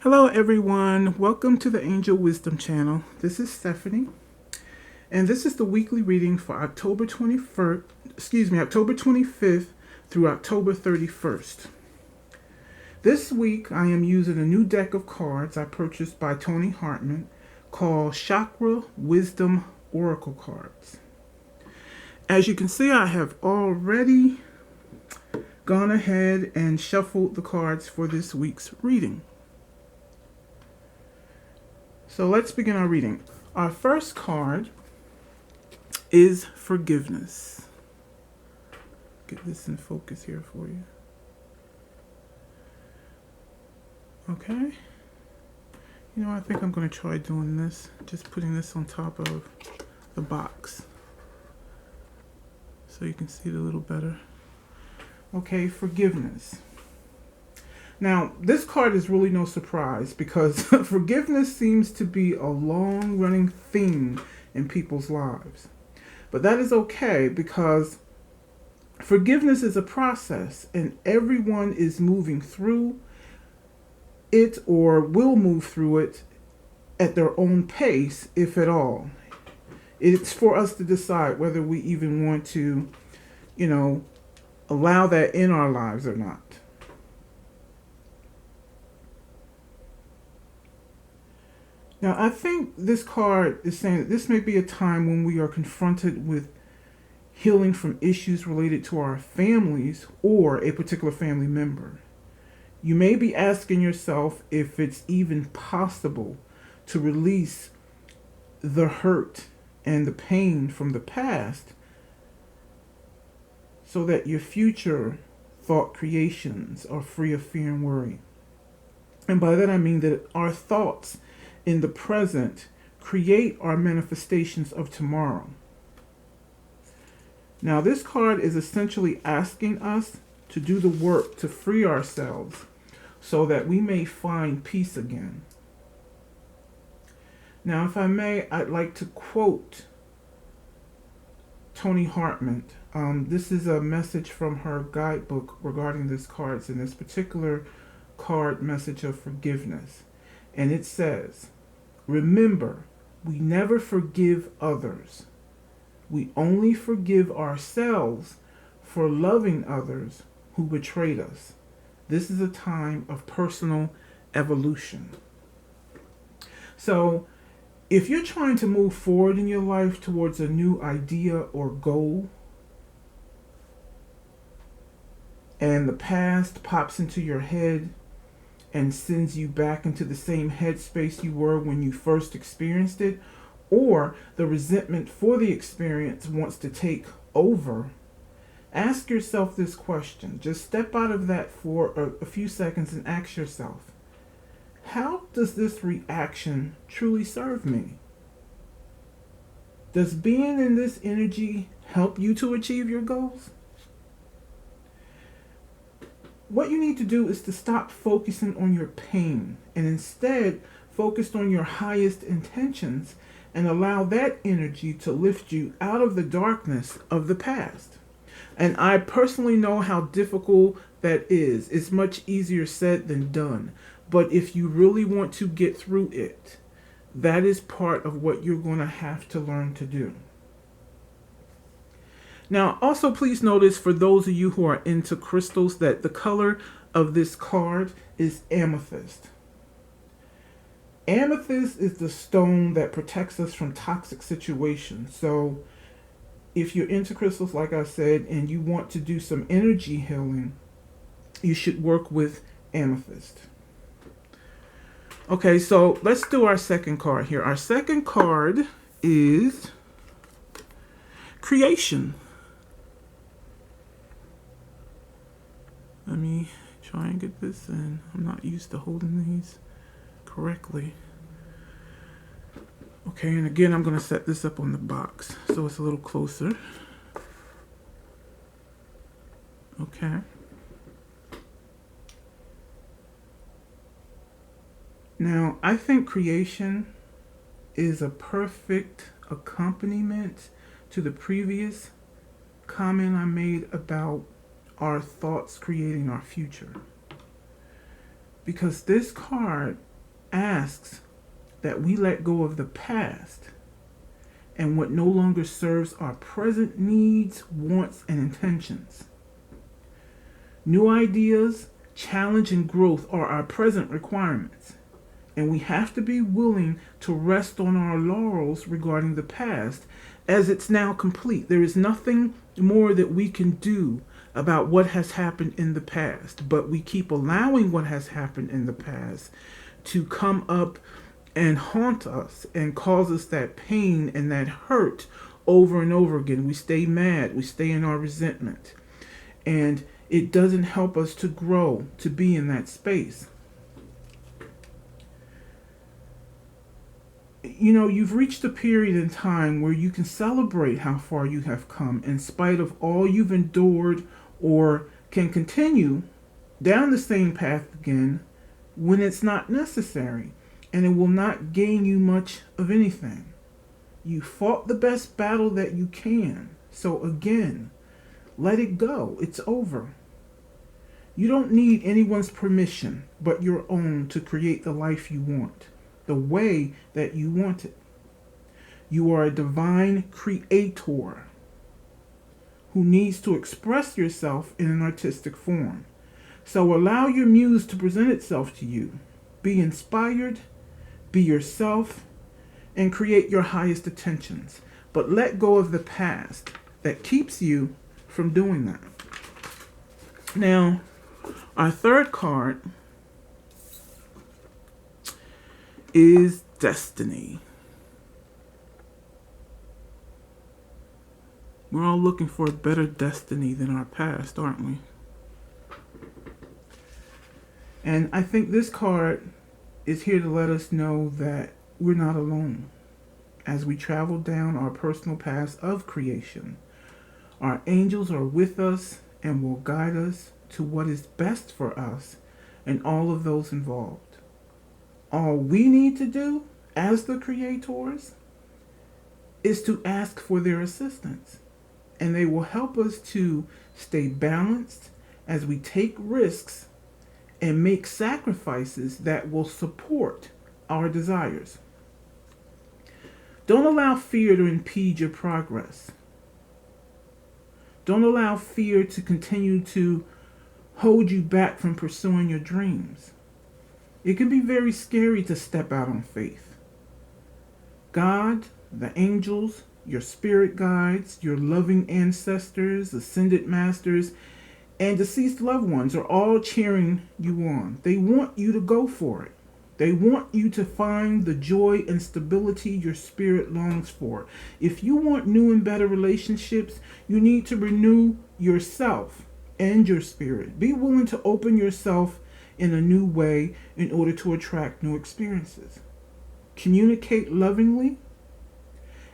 Hello, everyone. Welcome to the Angel Wisdom channel. This is Stephanie, and this is the weekly reading for October 25th through October 31st. This week, I am using a new deck of cards I purchased by Tony Hartman called Chakra Wisdom Oracle Cards. As you can see, I have already gone ahead and shuffled the cards for this week's reading. So let's begin our reading. Our first card is forgiveness. Get this in focus here for you. Okay. I think I'm going to try doing this. Just putting this on top of the box so you can see it a little better. Okay, forgiveness. Now, this card is really no surprise because forgiveness seems to be a long-running theme in people's lives. But that is okay because forgiveness is a process and everyone is moving through it or will move through it at their own pace, if at all. It's for us to decide whether we even want to, allow that in our lives or not. Now, I think this card is saying that this may be a time when we are confronted with healing from issues related to our families or a particular family member. You may be asking yourself if it's even possible to release the hurt and the pain from the past so that your future thought creations are free of fear and worry. And by that I mean that our thoughts in the present create our manifestations of tomorrow. Now, this card is essentially asking us to do the work to free ourselves so that we may find peace again. Now, if I may, I'd like to quote Tony Hartman. This is a message from her guidebook regarding this cards in this particular card message of forgiveness. And it says, "Remember, we never forgive others. We only forgive ourselves for loving others who betrayed us. This is a time of personal evolution." So, if you're trying to move forward in your life towards a new idea or goal, and the past pops into your head and sends you back into the same headspace you were when you first experienced it, or the resentment for the experience wants to take over, ask yourself this question. Just step out of that for a few seconds and ask yourself, how does this reaction truly serve me? Does being in this energy help you to achieve your goals? What you need to do is to stop focusing on your pain and instead focus on your highest intentions and allow that energy to lift you out of the darkness of the past. And I personally know how difficult that is. It's much easier said than done. But if you really want to get through it, that is part of what you're going to have to learn to do. Now, also please notice for those of you who are into crystals that the color of this card is amethyst. Amethyst is the stone that protects us from toxic situations. So if you're into crystals, like I said, and you want to do some energy healing, you should work with amethyst. Okay, so let's do our second card here. Our second card is creation. Let me try and get this in. I'm not used to holding these correctly. Okay, and again, I'm going to set this up on the box so it's a little closer. Okay. Now, I think creation is a perfect accompaniment to the previous comment I made about our thoughts creating our future. Because this card asks that we let go of the past and what no longer serves our present needs, wants, and intentions. New ideas, challenge, and growth are our present requirements, and we have to be willing to rest on our laurels regarding the past as it's now complete. There is nothing more that we can do about what has happened in the past, but we keep allowing what has happened in the past to come up and haunt us and cause us that pain and that hurt over and over again. We stay mad, we stay in our resentment, and it doesn't help us to grow, to be in that space. You know, you've reached a period in time where you can celebrate how far you have come in spite of all you've endured, or can continue down the same path again when it's not necessary, and it will not gain you much of anything. You fought the best battle that you can, so again, let it go. It's over. You don't need anyone's permission but your own to create the life you want, the way that you want it. You are a divine creator who needs to express yourself in an artistic form. So allow your muse to present itself to you. Be inspired, be yourself, and create your highest intentions. But let go of the past that keeps you from doing that. Now, our third card is Destiny. We're all looking for a better destiny than our past, aren't we? And I think this card is here to let us know that we're not alone as we travel down our personal paths of creation. Our angels are with us and will guide us to what is best for us and all of those involved. All we need to do as the creators is to ask for their assistance, and they will help us to stay balanced as we take risks and make sacrifices that will support our desires. Don't allow fear to impede your progress. Don't allow fear to continue to hold you back from pursuing your dreams. It can be very scary to step out on faith. God, the angels, your spirit guides, your loving ancestors, ascended masters, and deceased loved ones are all cheering you on. They want you to go for it. They want you to find the joy and stability your spirit longs for. If you want new and better relationships, you need to renew yourself and your spirit. Be willing to open yourself in a new way in order to attract new experiences. Communicate lovingly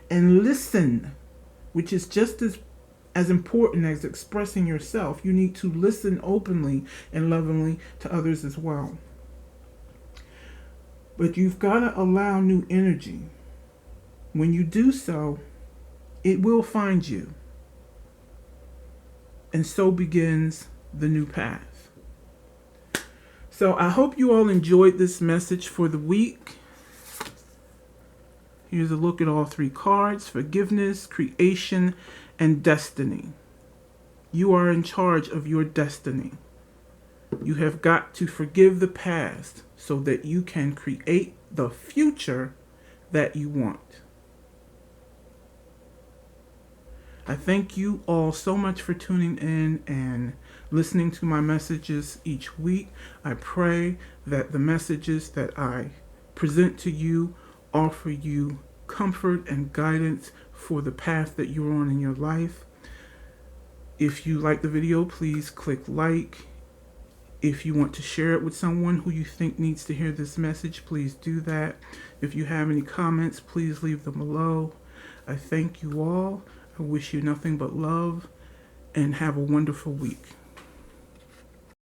and listen, which is just as important as expressing yourself. You need to listen openly and lovingly to others as well. But you've got to allow new energy. When you do so, it will find you. And so begins the new path. So I hope you all enjoyed this message for the week. Here's a look at all three cards: forgiveness, creation, and destiny. You are in charge of your destiny. You have got to forgive the past so that you can create the future that you want. I thank you all so much for tuning in and listening to my messages each week. I pray that the messages that I present to you offer you comfort and guidance for the path that you're on in your life. If you like the video, please click like. If you want to share it with someone who you think needs to hear this message, please do that. If you have any comments, please leave them below. I thank you all. I wish you nothing but love and have a wonderful week.